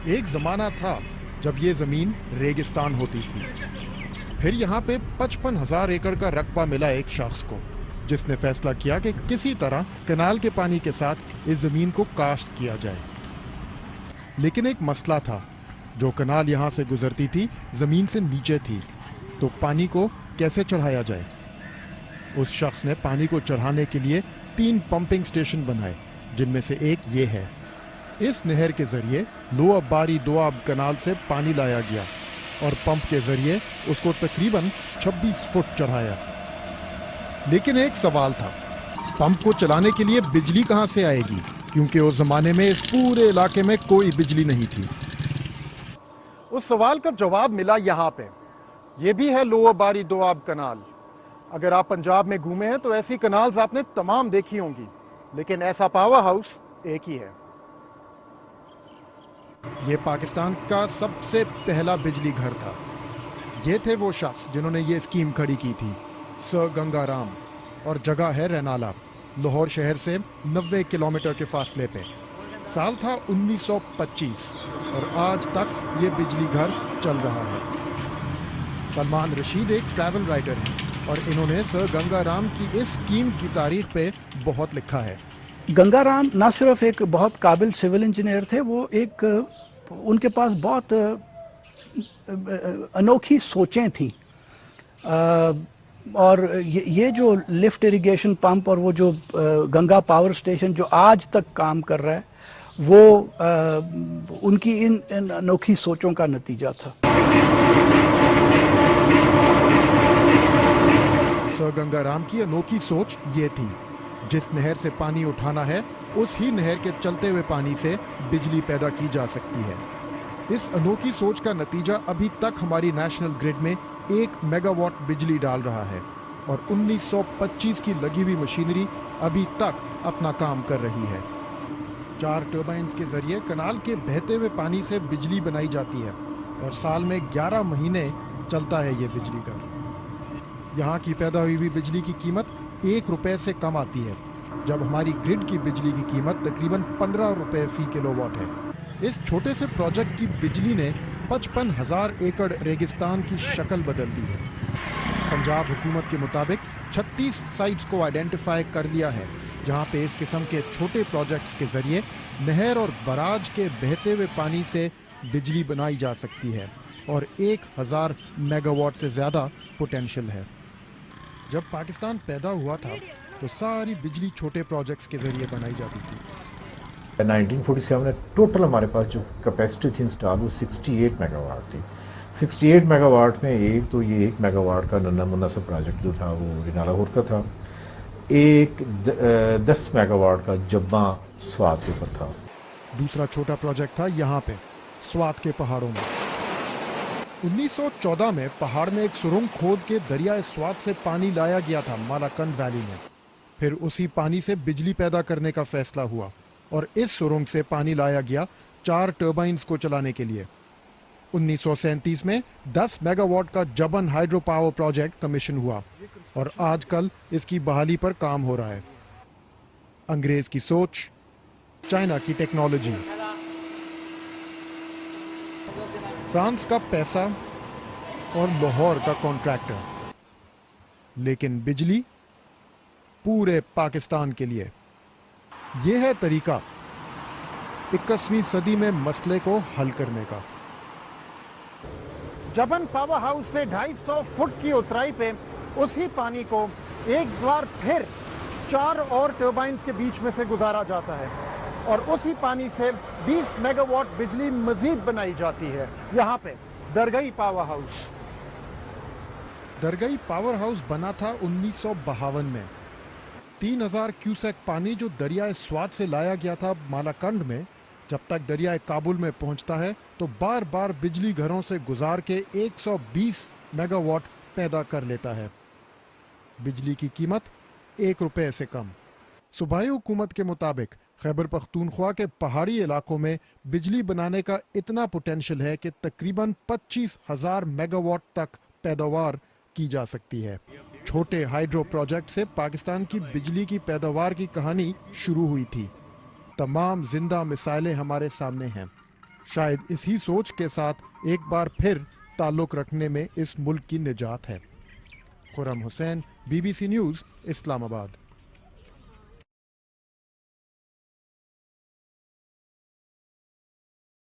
एक जमाना था जब ये जमीन रेगिस्तान होती थी। फिर यहाँ पे 55,000 एकड़ का रकबा मिला एक शख्स को, जिसने फैसला किया कि किसी तरह कनाल के पानी के साथ इस जमीन को काश्त किया जाए। लेकिन एक मसला था, जो कनाल यहाँ से गुजरती थी जमीन से नीचे थी, तो पानी को कैसे चढ़ाया जाए। उस शख्स ने पानी को चढ़ाने के लिए 3 पंपिंग स्टेशन बनाए, जिनमें से एक ये है। इस नहर के जरिए लोअब बारी दोआब कनाल से पानी लाया गया और पंप के जरिए उसको तकरीबन 26 फुट चढ़ाया। लेकिन एक सवाल था, पंप को चलाने के लिए बिजली कहां से आएगी, क्योंकि उस जमाने में इस पूरे इलाके में कोई बिजली नहीं थी। उस सवाल का जवाब मिला यहाँ पे। ये भी है लोअब बारी दोआब कनाल। अगर आप पंजाब में घूमे हैं तो ऐसी कनाल्स आपने तमाम देखी होंगी, लेकिन ऐसा पावर हाउस एक ही है। ये पाकिस्तान का सबसे पहला बिजली घर था। ये थे वो शख्स जिन्होंने ये स्कीम खड़ी की थी, सर गंगाराम, और जगह है रैनाला, लाहौर शहर से 90 किलोमीटर के फासले पे। साल था 1925 और आज तक ये बिजली घर चल रहा है। सलमान रशीद एक ट्रैवल राइटर हैं और इन्होंने सर गंगाराम की इस स्कीम की तारीख पे बहुत लिखा है। गंगाराम ना सिर्फ एक बहुत काबिल सिविल इंजीनियर थे, वो उनके पास बहुत अनोखी सोचें थी। और ये जो लिफ्ट इरिगेशन पंप और वो जो गंगा पावर स्टेशन जो आज तक काम कर रहा है, वो उनकी इन अनोखी सोचों का नतीजा था। सर गंगाराम की अनोखी सोच ये थी, जिस नहर से पानी उठाना है उस ही नहर के चलते हुए पानी से बिजली पैदा की जा सकती है। इस अनोखी सोच का नतीजा अभी तक हमारी नेशनल ग्रिड में 1 मेगावाट बिजली डाल रहा है और 1925 की लगी हुई मशीनरी अभी तक अपना काम कर रही है। 4 टर्बाइन्स के जरिए कनाल के बहते हुए पानी से बिजली बनाई जाती है और साल में 11 महीने चलता है ये बिजली घर। यहाँ की पैदा हुई बिजली की कीमत 1 रुपए से कम आती है, जब हमारी ग्रिड की बिजली की कीमत तकरीबन 15 रुपए फी किलोवाट है। इस छोटे से प्रोजेक्ट की बिजली ने 55,000 एकड़ रेगिस्तान की शक्ल बदल दी है। पंजाब हुकूमत के मुताबिक 36 साइट्स को आइडेंटिफाई कर लिया है, जहाँ पे इस किस्म के छोटे प्रोजेक्ट्स के जरिए नहर और बराज के बहते हुए पानी से बिजली बनाई जा सकती है और 1000 मेगावाट से ज़्यादा पोटेंशियल है। जब पाकिस्तान पैदा हुआ था तो सारी बिजली छोटे प्रोजेक्ट्स के जरिए बनाई जाती थी। 1947 में टोटल हमारे पास जो कैपेसिटी थी इंस्टॉल वो 68 मेगावाट थी। 68 मेगावाट में एक तो ये 1 मेगावाट का नन्ना मुन्ना सा प्रोजेक्ट जो था वो लाहौर का था, एक 10 मेगावाट का जब्बा स्वात के ऊपर था। दूसरा छोटा प्रोजेक्ट था यहाँ पे स्वात के पहाड़ों में। 1914 में पहाड़ में एक सुरंग खोद के दरिया स्वात से पानी लाया गया था मालाकंड वैली में। फिर उसी पानी से बिजली पैदा करने का फैसला हुआ और इस सुरंग से पानी लाया गया 4 टर्बाइन्स को चलाने के लिए। 1937 में 10 मेगावाट का जबन हाइड्रो पावर प्रोजेक्ट कमीशन हुआ और आजकल इसकी बहाली पर काम हो रहा है। अंग्रेज की सोच, चाइना की टेक्नोलॉजी, फ्रांस का पैसा और लाहौर का कॉन्ट्रैक्टर, लेकिन बिजली पूरे पाकिस्तान के लिए। यह है तरीका 21वीं सदी में मसले को हल करने का। जबन पावर हाउस से 250 फुट की उतराई पे उसी पानी को एक बार फिर 4 और टर्बाइन्स के बीच में से गुजारा जाता है और उसी पानी से 20 मेगावाट बिजली मजीद बनाई जाती है। यहाँ पे दरगाई पावर हाउस। दरगाई पावर हाउस बना था 1952 में। 3000 क्यूसेक पानी जो दरियाए स्वात से लाया गया था मालाकंड में, जब तक दरियाए काबुल में पहुंचता है तो बार बार बिजली घरों से गुजार के 120 मेगावाट पैदा कर लेता है। बिजली की कीमत 1 रुपए से कम। सूबाई हुकूमत के मुताबिक खैबर पख्तूनख्वा के पहाड़ी इलाकों में बिजली बनाने का इतना पोटेंशियल है कि तकरीबन 25,000 मेगावाट तक पैदावार की जा सकती है। छोटे हाइड्रो प्रोजेक्ट से पाकिस्तान की बिजली की पैदावार की कहानी शुरू हुई थी। तमाम जिंदा मिसाइलें हमारे सामने हैं। शायद इसी सोच के साथ एक बार फिर ताल्लुक रखने में इस मुल्क की निजात है। Khurram Hussain, BBC news, Islamabad.